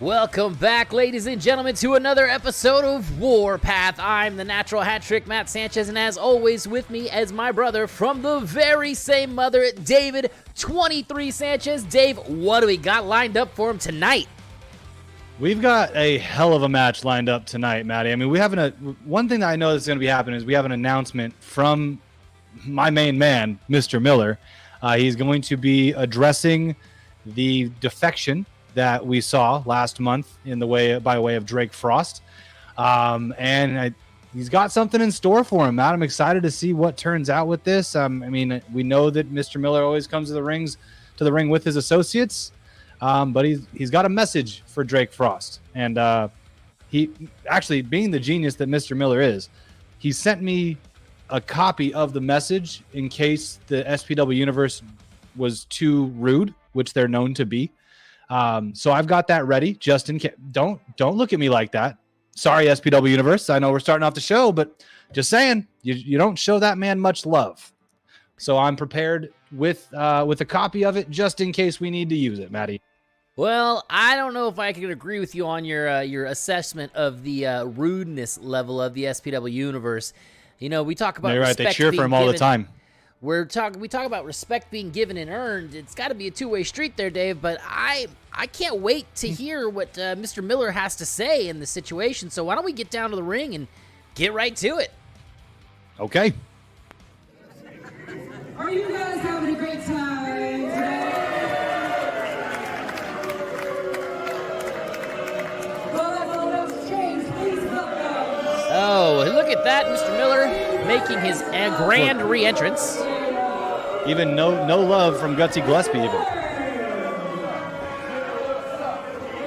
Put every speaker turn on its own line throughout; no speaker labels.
Welcome back, ladies and gentlemen, to another episode of Warpath. I'm the natural hat trick, Matt Sanchez, and as always, with me as my brother from the very same mother, David 23 Sanchez. Dave, what do we got lined up for him tonight?
We've got a hell of a match lined up tonight, Matty. I mean, one thing that I know that's going to be happening is we have an announcement from my main man, Mr. Miller. He's going to be addressing the defection that we saw last month by way of Drake Frost. He's got something in store for him, Matt. I'm excited to see what turns out with this. I mean, we know that Mr. Miller always comes to the ring with his associates, but he's got a message for Drake Frost. And he actually, being the genius that Mr. Miller is, he sent me a copy of the message in case the SPW universe was too rude, which they're known to be. So I've got that ready just in case. Don't look at me like that. Sorry, SPW Universe. I know we're starting off the show, but just saying, you don't show that man much love. So I'm prepared with a copy of it just in case we need to use it, Matty.
Well, I don't know if I can agree with you on your assessment of the rudeness level of the SPW Universe. You know, we talk about
You're right. They cheer for him all the time.
We talk about respect being given and earned. It's got to be a two-way street there, Dave, but I can't wait to hear what Mr. Miller has to say in the situation. So why don't we get down to the ring and get right to it?
Okay.
Are you guys having a great time today? Well, let's change. Please welcome.
Oh, look at that, Mr. Miller making his grand re-entrance.
Even no love from Gutsy Gillespie even.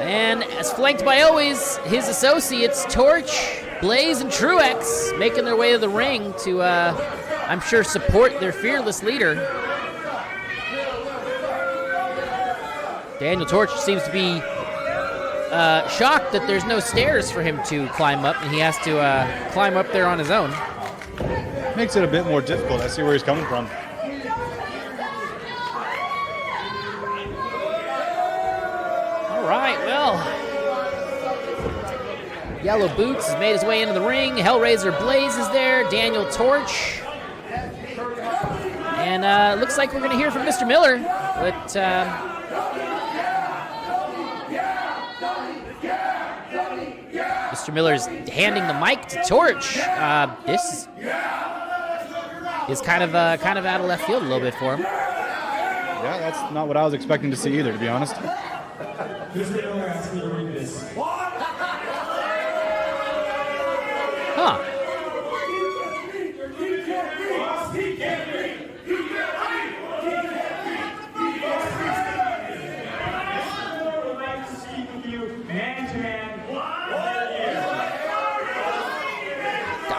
And as flanked by always, his associates, Torch, Blaze, and Truex, making their way to the ring to, I'm sure, support their fearless leader. Daniel Torch seems to be shocked that there's no stairs for him to climb up, and he has to climb up there on his own.
Makes it a bit more difficult. I see where he's coming from.
All right, well, Yellow Boots has made his way into the ring. Hellraiser Blaze is there. Daniel Torch. And looks like we're going to hear from Mr. Miller. But Mr. Miller's handing the mic to Torch. This is kind of out of left field a little bit for him.
Yeah, that's not what I was expecting to see either, to be honest.
Huh.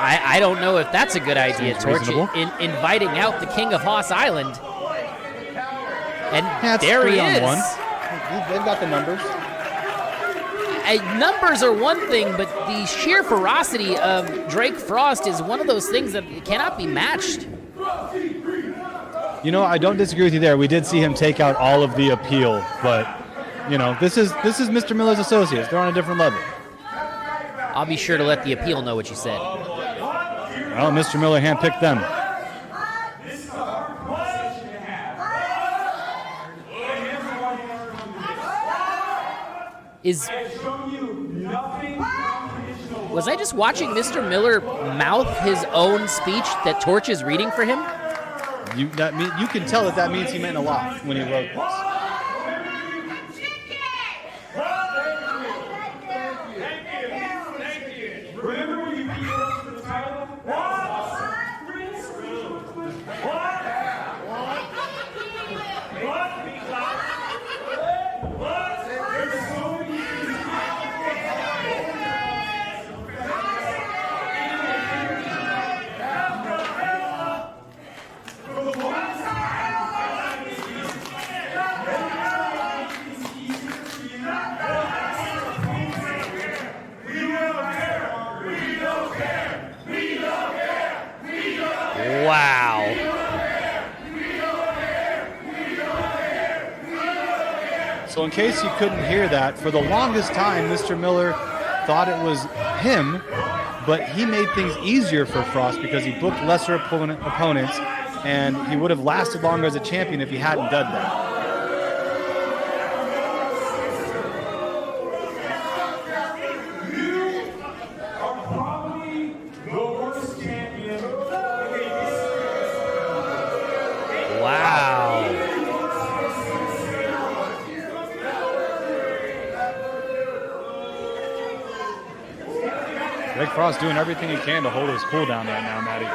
I don't know if that's a good idea, Torch, inviting out the King of Hoss Island. And
yeah,
there he is.
One. They've got the numbers.
Numbers are one thing, but the sheer ferocity of Drake Frost is one of those things that cannot be matched.
You know, I don't disagree with you there. We did see him take out all of the appeal, but, you know, this is Mr. Miller's associates. They're on a different level.
I'll be sure to let the appeal know what you said.
Well, Mr. Miller handpicked them.
Was I just watching Mr. Miller mouth his own speech that Torch is reading for him?
You can tell that means he meant a lot when he wrote this. So in case you couldn't hear that, for the longest time, Mr. Miller thought it was him, but he made things easier for Frost because he booked lesser opponents, and he would have lasted longer as a champion if he hadn't done that.
Wow.
Drake Frost doing everything he can to hold his cool down right now, Maddie.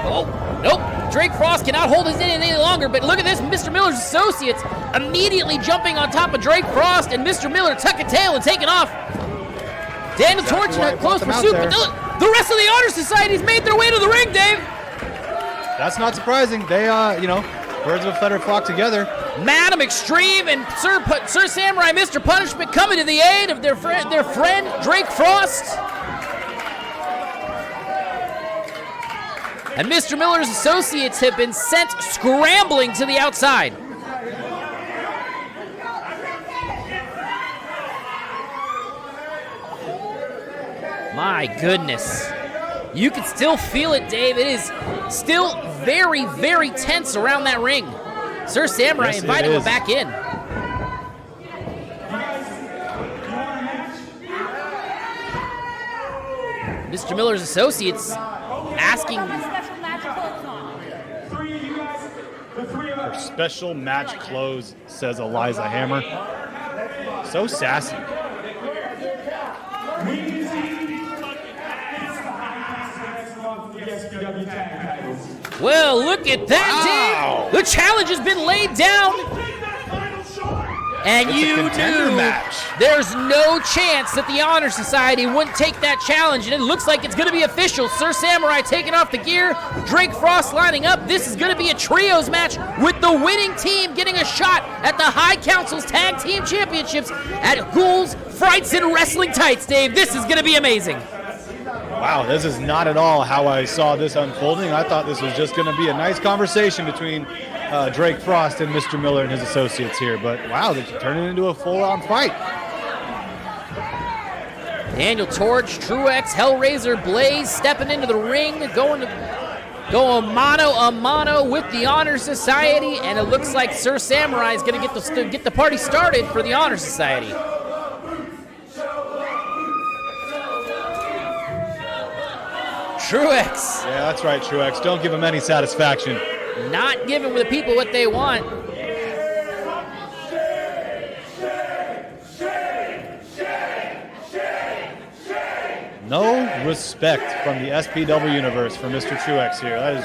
Oh, nope. Drake Frost cannot hold his in any longer, but look at this. Mr. Miller's associates immediately jumping on top of Drake Frost, and Mr. Miller tucking tail and taking off. Daniel Torch in a close pursuit, but the rest of the Honor Society's made their way to the ring, Dave.
That's not surprising. They, birds of a feather flock together.
Madam Extreme and Sir Samurai Mr. Punishment coming to the aid of their friend Drake Frost. And Mr. Miller's associates have been sent scrambling to the outside. My goodness. You can still feel it, Dave. It is still very, very tense around that ring. Sir Samurai inviting him back in. Mr. Miller's associates asking
for special match clothes, says Eliza Hammer. So sassy.
Well, look at that, Dave. The challenge has been laid down. And you knew there's no chance that the Honor Society wouldn't take that challenge, and it looks like it's going to be official. Sir Samurai taking off the gear, Drake Frost lining up. This is going to be a trios match with the winning team getting a shot at the High Council's Tag Team Championships at Ghouls, Frights, and Wrestling Tights, Dave. This is going to be amazing.
Wow, this is not at all how I saw this unfolding. I thought this was just going to be a nice conversation between Drake Frost and Mr. Miller and his associates here. But wow, they're turning it into a full-on fight.
Daniel Torch, Truex, Hellraiser, Blaze stepping into the ring, going mano a mano with the Honor Society, and it looks like Sir Samurai is going to get the party started for the Honor Society. Truex.
Yeah, that's right, Truex. Don't give him any satisfaction.
Not giving the people what they want.
No respect from the SPW universe for Mr. Truex here. That is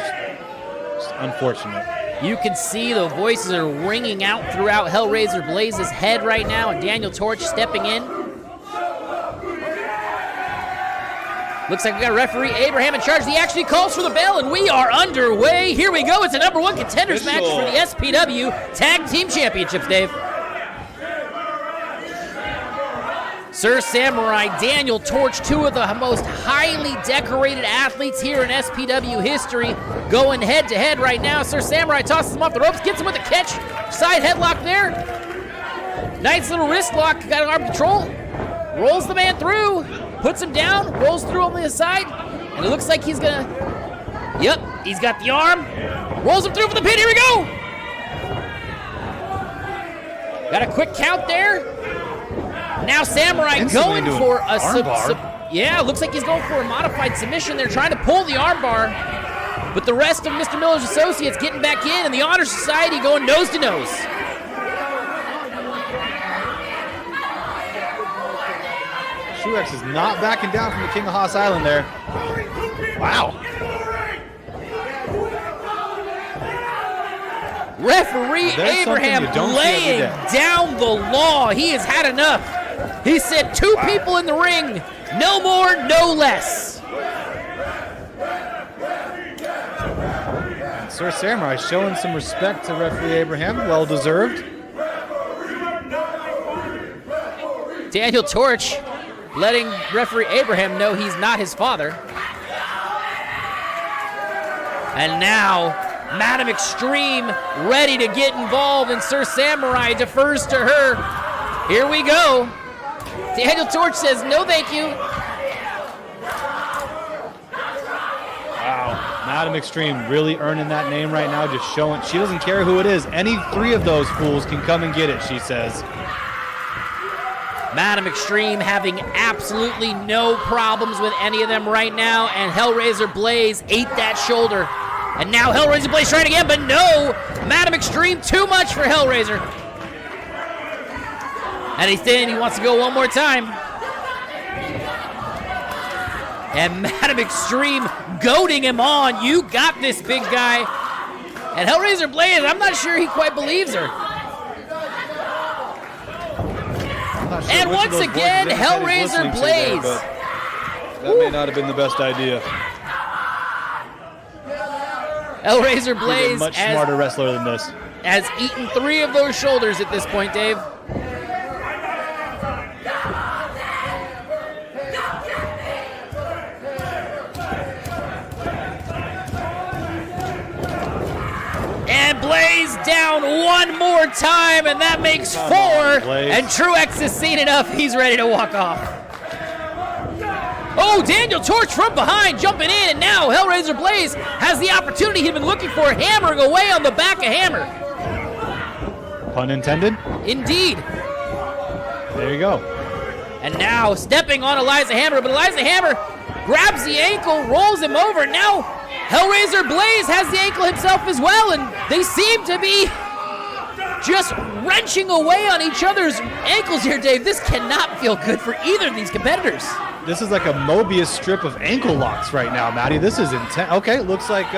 just unfortunate.
You can see the voices are ringing out throughout Hellraiser Blaze's head right now, and Daniel Torch stepping in. Looks like we got referee Abraham in charge. He actually calls for the bell, and we are underway. Here we go. It's a number one contenders match for the SPW Tag Team Championships, Dave. Sir Samurai, Daniel Torch, two of the most highly decorated athletes here in SPW history, going head-to-head right now. Sir Samurai tosses him off the ropes, gets him with a catch. Side headlock there. Nice little wrist lock. Got an arm control. Rolls the man through. Puts him down, rolls through on the side, and it looks like he's gonna, he's got the arm, rolls him through for the pin, here we go! Got a quick count there. Now Samurai going for a looks like he's going for a modified submission. They're trying to pull the armbar, but the rest of Mr. Miller's associates getting back in, and the Honor Society going nose to nose.
Truex is not backing down from the King of Haas Island there. Wow.
Referee Abraham laying down the law. He has had enough. He said 2 people in the ring, no more, no less.
And Sir Samurai showing some respect to referee Abraham, well deserved.
Daniel Torch letting referee Abraham know he's not his father. And now, Madam Extreme ready to get involved, and Sir Samurai defers to her. Here we go. Daniel Torch says, no thank you.
Wow, Madam Extreme really earning that name right now, just showing she doesn't care who it is. Any three of those fools can come and get it, she says.
Madam Extreme having absolutely no problems with any of them right now, and Hellraiser Blaze ate that shoulder. And now Hellraiser Blaze trying again, but no! Madam Extreme, too much for Hellraiser. And he's saying he wants to go one more time. And Madam Extreme goading him on. You got this, big guy. And Hellraiser Blaze, I'm not sure he quite believes her.
Sure
and once again, Hellraiser Blaze.
That may not have been the best idea.
Hellraiser Blaze,
much smarter wrestler than this,
has eaten 3 of those shoulders at this point, Dave. And Blaze down one more time, and that makes 4. And Truex has seen enough. He's ready to walk off. Oh, Daniel Torch from behind jumping in, and now Hellraiser Blaze has the opportunity he'd been looking for, hammering away on the back of Hammer.
Pun intended?
Indeed.
There you go.
And now stepping on Eliza Hammer, but Eliza Hammer grabs the ankle, rolls him over. Now Hellraiser Blaze has the ankle himself as well, and they seem to be just wrenching away on each other's ankles here, Dave. This cannot feel good for either of these competitors.
This is like a Mobius strip of ankle locks right now, Maddie. This is intense. Okay, looks like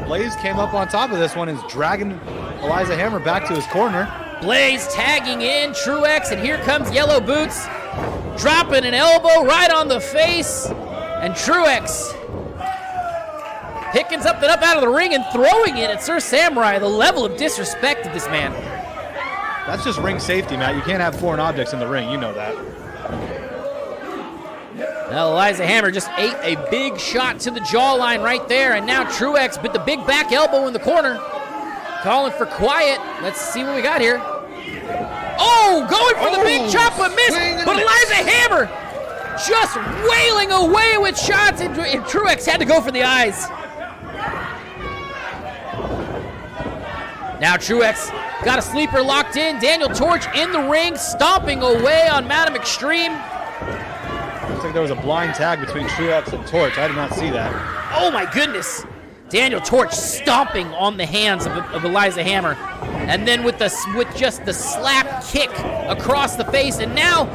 Blaze came up on top of this one and is dragging Eliza Hammer back to his corner.
Blaze tagging in Truex, and here comes Yellow Boots, dropping an elbow right on the face, and Truex picking something up out of the ring and throwing it at Sir Samurai. The level of disrespect of this man.
That's just ring safety, Matt. You can't have foreign objects in the ring. You know that.
Now Eliza Hammer just ate a big shot to the jawline right there, and now Truex with the big back elbow in the corner, calling for quiet. Let's see what we got here. Oh, going for the big chop, but missed. But Eliza Hammer just wailing away with shots, and Truex had to go for the eyes. Now Truex got a sleeper locked in. Daniel Torch in the ring, stomping away on Madam Extreme.
Looks like there was a blind tag between Truex and Torch. I did not see that.
Oh my goodness. Daniel Torch stomping on the hands of Eliza Hammer. And then with just the slap kick across the face. And now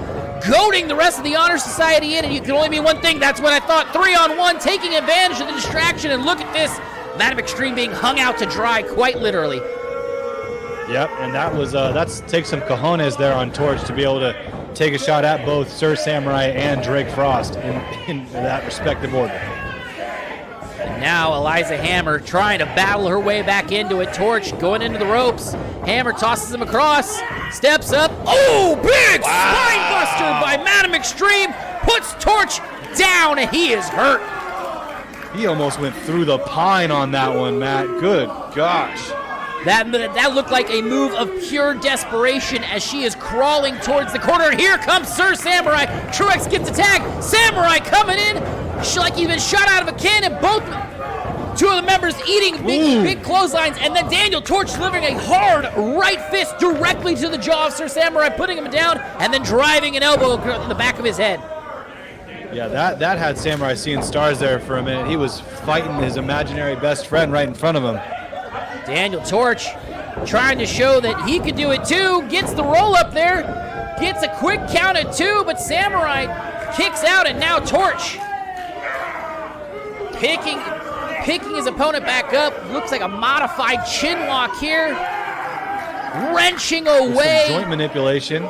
goading the rest of the Honor Society in. And it can only mean one thing. That's what I thought. 3-on-1, taking advantage of the distraction. And look at this. Madam Extreme being hung out to dry, quite literally.
Yep, and that was takes some cojones there on Torch to be able to take a shot at both Sir Samurai and Drake Frost in that respective order.
And now Eliza Hammer trying to battle her way back into it. Torch going into the ropes. Hammer tosses him across, steps up. Oh, big spine buster by Madam Extreme. Puts Torch down, and he is hurt.
He almost went through the pine on that one, Matt. Good gosh.
That looked like a move of pure desperation as she is crawling towards the corner. And here comes Sir Samurai. Truex gets a tag. Samurai coming in like he's been shot out of a cannon. Two of the members eating big clotheslines. And then Daniel Torch delivering a hard right fist directly to the jaw of Sir Samurai, putting him down, and then driving an elbow in the back of his head.
Yeah, that had Samurai seeing stars there for a minute. He was fighting his imaginary best friend right in front of him.
Daniel Torch trying to show that he could do it too. Gets the roll up there. Gets a quick count at 2, but Samurai kicks out, and now Torch picking his opponent back up. Looks like a modified chin lock here. Wrenching away.
Some joint manipulation.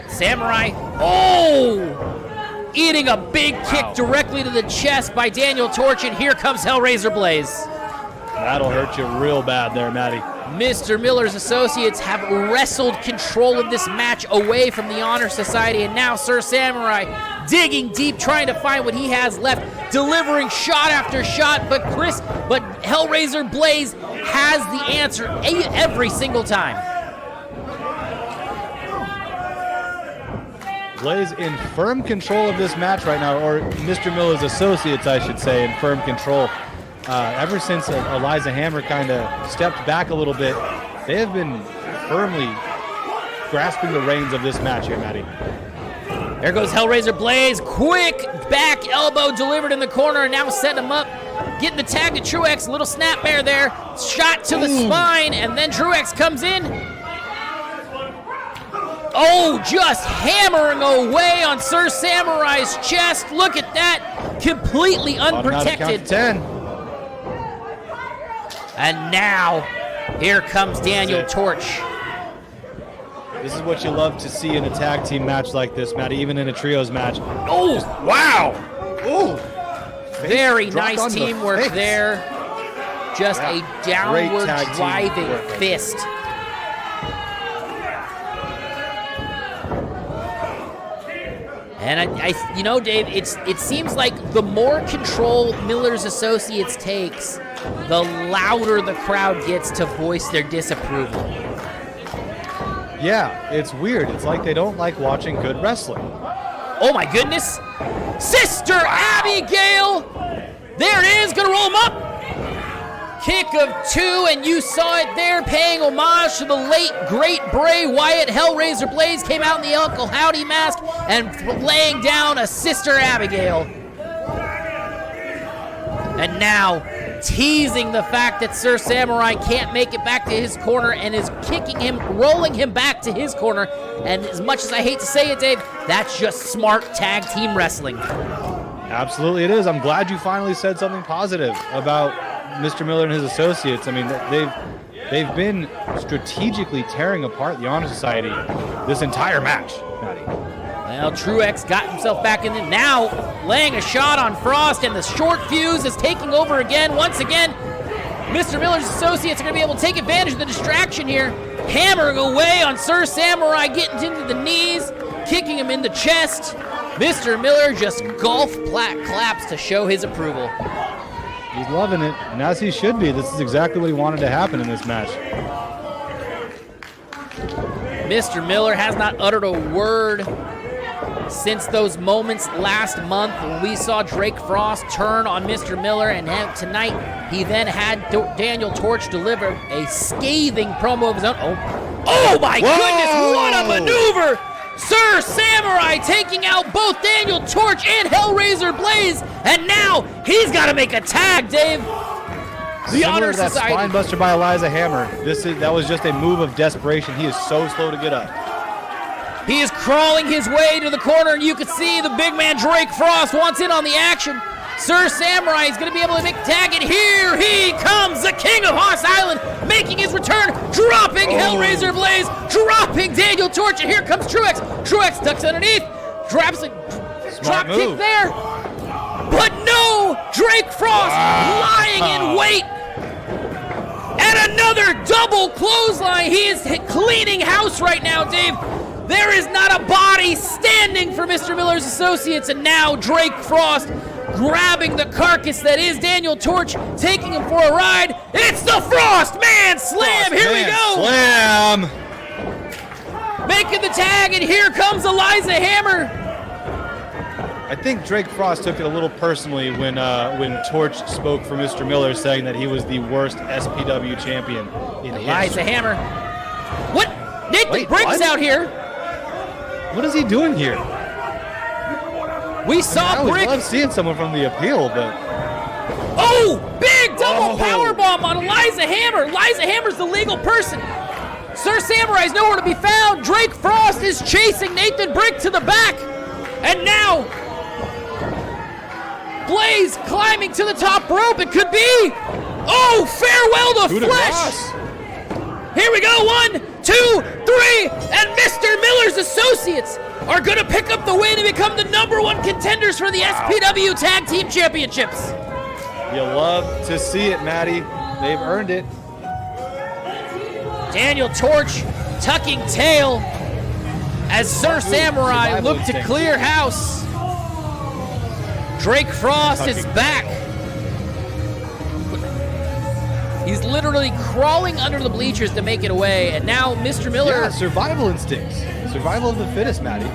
Samurai, eating a big kick directly to the chest by Daniel Torch, and here comes Hellraiser Blaze.
That'll hurt you real bad there, Matty.
Mr. Miller's associates have wrestled control of this match away from the Honor Society, and now Sir Samurai digging deep, trying to find what he has left, delivering shot after shot, but Hellraiser Blaze has the answer every single time.
Blaze in firm control of this match right now, or Mr. Miller's associates, I should say, in firm control. Ever since Eliza Hammer kind of stepped back a little bit, they have been firmly grasping the reins of this match here, Maddie.
There goes Hellraiser Blaze. Quick back elbow delivered in the corner, and now setting him up. Getting the tag to Truex. Little snap bear there. Shot to the spine, and then Truex comes in. Oh, just hammering away on Sir Samurai's chest. Look at that. Completely unprotected.
10.
And now, here comes Daniel Torch.
This is what you love to see in a tag team match like this, Maddie, even in a trios match.
Oh,
Wow! Ooh!
very nice teamwork there. Just a downward
tag team
driving
work.
fist. And I you know, Dave, it seems like the more control Miller's associates takes, the louder the crowd gets to voice their disapproval.
Yeah, it's weird. It's like they don't like watching good wrestling.
Oh my goodness. Sister Abigail. There it is, gonna roll him up. Kick of 2, and you saw it there, paying homage to the late, great Bray Wyatt. Hellraiser Blaze came out in the Uncle Howdy mask and laying down a Sister Abigail. And now, teasing the fact that Sir Samurai can't make it back to his corner and is kicking him, rolling him back to his corner. And as much as I hate to say it, Dave, that's just smart tag team wrestling.
Absolutely it is. I'm glad you finally said something positive about Mr. Miller and his associates. I mean, they've been strategically tearing apart the Honor Society this entire match, Matty.
Well, Truex got himself back in it, now laying a shot on Frost, and the short fuse is taking over again. Once again, Mr. Miller's associates are going to be able to take advantage of the distraction here, hammering away on Sir Samurai, getting into the knees, kicking him in the chest. Mr. Miller just golf claps to show his approval.
He's loving it, and as he should be. This is exactly what he wanted to happen in this match.
Mr. Miller has not uttered a word since those moments last month when we saw Drake Frost turn on Mr. Miller, and tonight he then had Daniel Torch deliver a scathing promo of his own. Oh my goodness, what a maneuver! Sir Samurai taking out both Daniel Torch and Hellraiser Blaze, and now he's got to make a tag, Dave. The Honor
That
Society.
spine buster by Eliza Hammer. That was just a move of desperation. He is so slow to get up.
He is crawling his way to the corner, and you can see the big man Drake Frost wants in on the action. Sir Samurai is going to be able to make a tag, and here he comes, the King of Hoss Island, making his return, dropping Hellraiser Blaze, dropping Daniel Torch, and here comes Truex. Truex ducks underneath, drops a drop kick there, but no, Drake Frost lying in wait. And another double clothesline. He is cleaning house right now, Dave. There is not a body standing for Mr. Miller's associates, and now Drake Frost grabbing the carcass that is Daniel Torch, taking him for a ride. It's the Frost Man Slam. Here we go.
Slam.
Making the tag, and here comes Eliza Hammer.
I think Drake Frost took it a little personally when Torch spoke for Mr. Miller, saying that he was the worst SPW champion in
Eliza
history.
Hammer. What? Nathan Briggs out here.
What is he doing here?
We saw
I always
Briggs.
love seeing someone from the appeal, but
Oh, big double powerbomb on Eliza Hammer. Eliza Hammer's the legal person. Sir Samurai's nowhere to be found. Drake Frost is chasing Nathan Briggs to the back. And now, Blaze climbing to the top rope. It could be. Oh, farewell to flesh. Here we go. 1, 2, 3. And Mr. Miller's associates are going to pick up the win and become the #1 contenders for the SPW Tag Team Championships.
you love to see it, Maddie. They've earned it.
Daniel Torch tucking tail as Sir Samurai look to clear house. Drake Frost is back. He's literally crawling under the bleachers to make it away, and now Mr. Miller...
Yeah, survival instincts. Survival of the fittest, Maddie.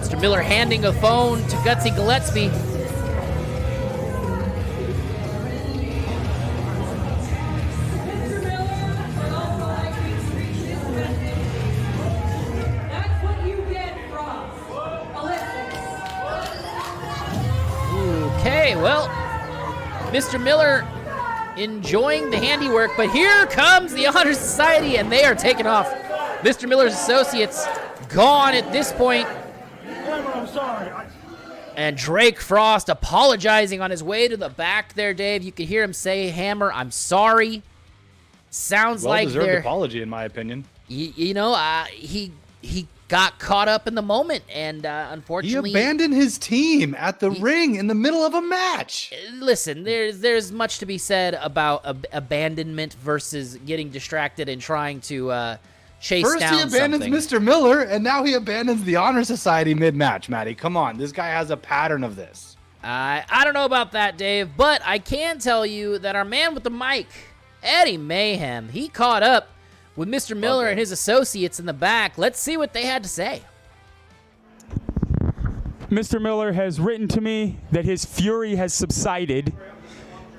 Mr. Miller handing a phone to Gutsy Gillespie.
That's what you get from
Okay, well, Mr. Miller enjoying the handiwork, but here comes the Honor Society, and they are taking off. Mr. Miller's associates gone at this point.
I'm sorry.
And Drake Frost apologizing on his way to the back there, Dave. You could hear him say, Hammer, I'm sorry. Sounds like
Well-deserved
they're...
apology, in my opinion.
You know, he got caught up in the moment, and
He
unfortunately...
abandoned his team at the ring in the middle of a match.
Listen, there's much to be said about abandonment versus getting distracted and trying to chase
First
down
he abandons
something.
Mr. Miller, and now he abandons the Honor Society mid-match, Maddie. Come on, this guy has a pattern of this.
I don't know about that, Dave, but I can tell you that our man with the mic, Eddie Mayhem, he caught up with Mr. Miller and his associates in the back. Let's see what they had to say.
Mr. Miller has written to me that his fury has subsided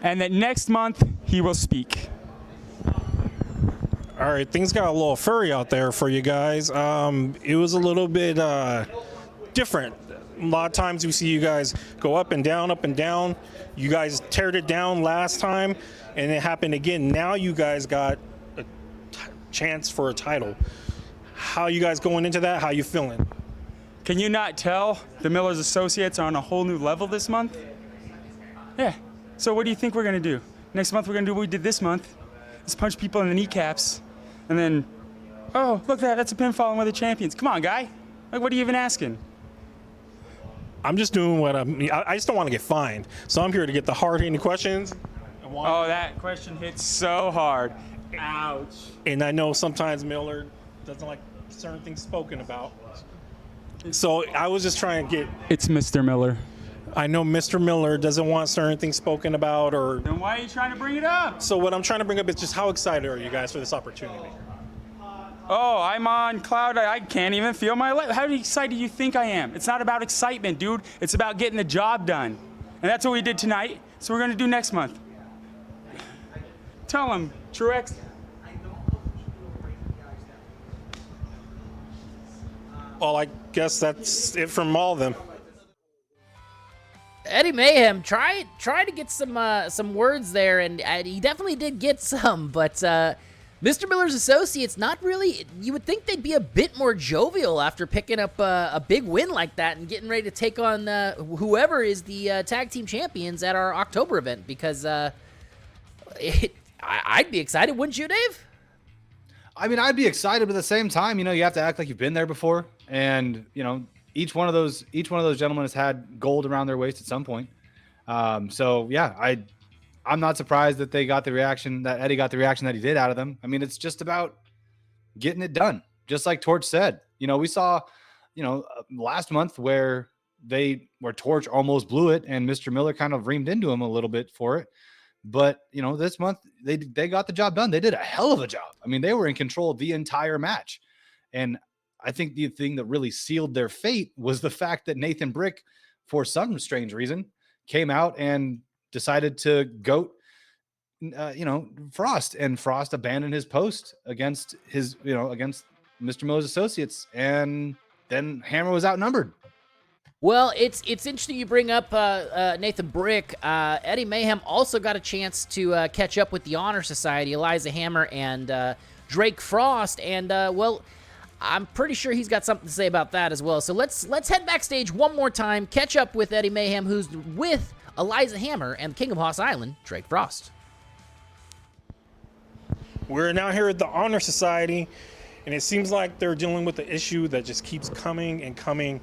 and that next month he will speak.
All right, things got a little furry out there for you guys. It was a little bit different. A lot of times we see you guys go up and down, up and down. You guys teared it down last time, and it happened again. Now you guys got a chance for a title. How you guys going into that? How you feeling?
Can you not tell the Miller's associates are on a whole new level this month? Yeah. So what do you think we're going to do? Next month we're going to do what we did this month. Let's punch people in the kneecaps. And then, oh, look, that's a pinfall and we're the champions. Come on, guy. Like, what are you even asking?
I'm just doing what I just don't want to get fined. So I'm here to get the hard-hitting questions.
Oh, that question hits so hard. Ouch.
And I know sometimes Miller doesn't like certain things spoken about. So I was just trying to get...
It's Mr. Miller.
I know Mr. Miller doesn't want certain things spoken about, or...
Then why are you trying to bring it up?
So what I'm trying to bring up is just how excited are you guys for this opportunity?
Oh, I'm on cloud. I can't even feel my leg. How excited do you think I am? It's not about excitement, dude. It's about getting the job done. And that's what we did tonight. So we're going to do next month. Tell him, Truex.
Well, I guess that's it from all of them.
Eddie Mayhem tried to get some words there, and he definitely did get some, but Mr. Miller's associates, not really. You would think they'd be a bit more jovial after picking up a big win like that and getting ready to take on whoever is the tag team champions at our October event, because I'd be excited, wouldn't you, Dave?
I mean, I'd be excited, but at the same time, you know, you have to act like you've been there before, and you know, each one of those gentlemen has had gold around their waist at some point. So yeah, I'm not surprised that they got the reaction that Eddie got the reaction that he did out of them. I mean, it's just about getting it done. Just like Torch said, you know, we saw, you know, last month where Torch almost blew it and Mr. Miller kind of reamed into him a little bit for it. But, you know, this month they got the job done. They did a hell of a job. I mean, they were in control of the entire match. And I think the thing that really sealed their fate was the fact that Nathan Brick, for some strange reason, came out and decided to goat, Frost, and Frost abandoned his post against against Mr. Miller's associates, and then Hammer was outnumbered.
Well, it's interesting you bring up Nathan Brick. Eddie Mayhem also got a chance to catch up with the Honor Society, Eliza Hammer and Drake Frost, and well, I'm pretty sure he's got something to say about that as well. So let's head backstage one more time, catch up with Eddie Mayhem, who's with Eliza Hammer and King of Hoss Island, Drake Frost.
We're now here at the Honor Society, and it seems like they're dealing with an issue that just keeps coming and coming.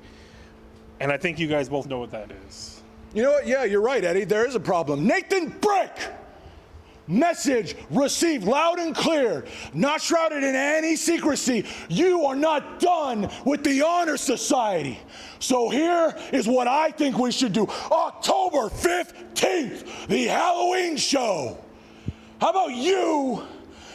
And I think you guys both know what that is.
You know what? Yeah, you're right, Eddie. There is a problem. Nathan Brick! Message received loud and clear, not shrouded in any secrecy. You are not done with the Honor Society. So here is what I think we should do. October 15th, the Halloween show. How about you,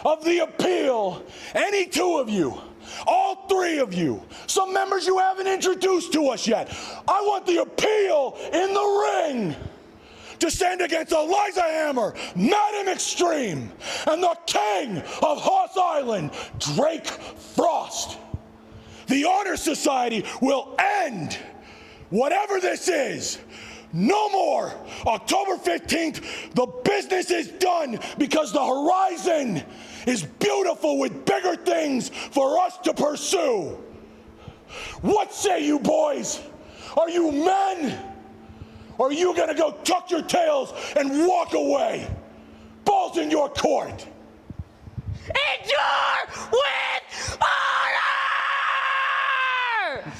of the Appeal, any two of you, all three of you, some members you haven't introduced to us yet. I want the Appeal in the ring to stand against Eliza Hammer, Madam Extreme, and the king of Hoss Island, Drake Frost. The Honor Society will end whatever this is. No more. October 15th, the business is done because the horizon is beautiful with bigger things for us to pursue. What say you boys? Are you men? Or are you gonna go tuck your tails and walk away? Ball's in your court.
Endure with honor!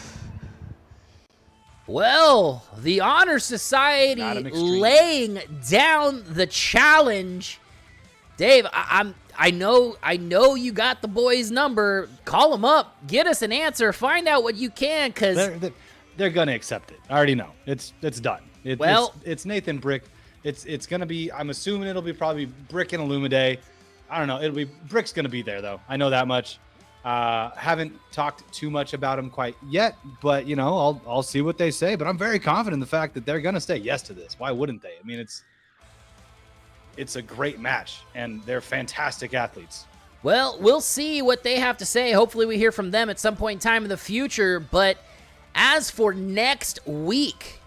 Well, the Honor Society
Madam Extreme.
laying down the challenge. Dave, I know you got the boys' number. Call them up. Get us an answer. Find out what you can, because
They're gonna accept it. I already know. It's done. It's Nathan Brick. It's gonna be. I'm assuming it'll be probably Brick and Illumiday. I don't know. It'll be Brick's gonna be there though. I know that much. Haven't talked too much about him quite yet, but you know, I'll see what they say. But I'm very confident in the fact that they're gonna say yes to this. Why wouldn't they? I mean, it's a great match, and they're fantastic athletes.
Well, we'll see what they have to say. Hopefully we hear from them at some point in time in the future. But as for next week,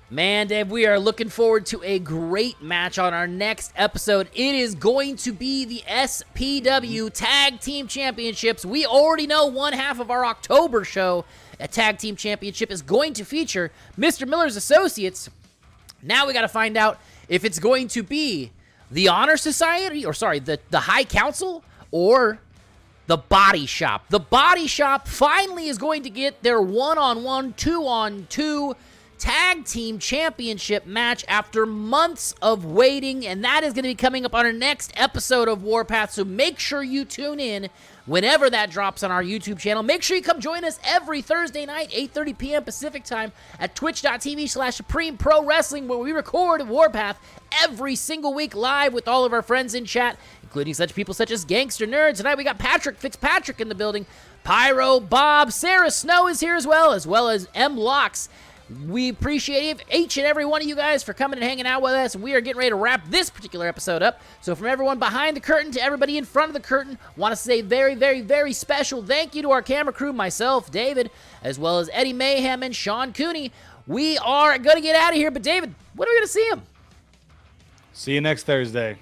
man, Dave, we are looking forward to a great match on our next episode. It is going to be the SPW Tag Team Championships. We already know one half of our October show, a Tag Team Championship, is going to feature Mr. Miller's Associates. Now we got to find out if it's going to be the Honor Society, or sorry, the High Council, or the Body Shop. The Body Shop finally is going to get their one-on-one, two-on-two Tag Team Championship match after months of waiting, and that is going to be coming up on our next episode of Warpath, so make sure you tune in whenever that drops on our YouTube channel. Make sure you come join us every Thursday night, 8:30 p.m. Pacific time at twitch.tv/Supreme Pro Wrestling, where we record Warpath every single week live with all of our friends in chat, including such people such as Gangster Nerd. Tonight we got Patrick Fitzpatrick in the building, Pyro, Bob, Sarah Snow is here as well as M. Locks. We appreciate each and every one of you guys for coming and hanging out with us. We are getting ready to wrap this particular episode up. So from everyone behind the curtain to everybody in front of the curtain, want to say very, very, very special thank you to our camera crew, myself, David, as well as Eddie Mayhem and Sean Cooney. We are going to get out of here, but David, when are we going to see him?
See you next Thursday.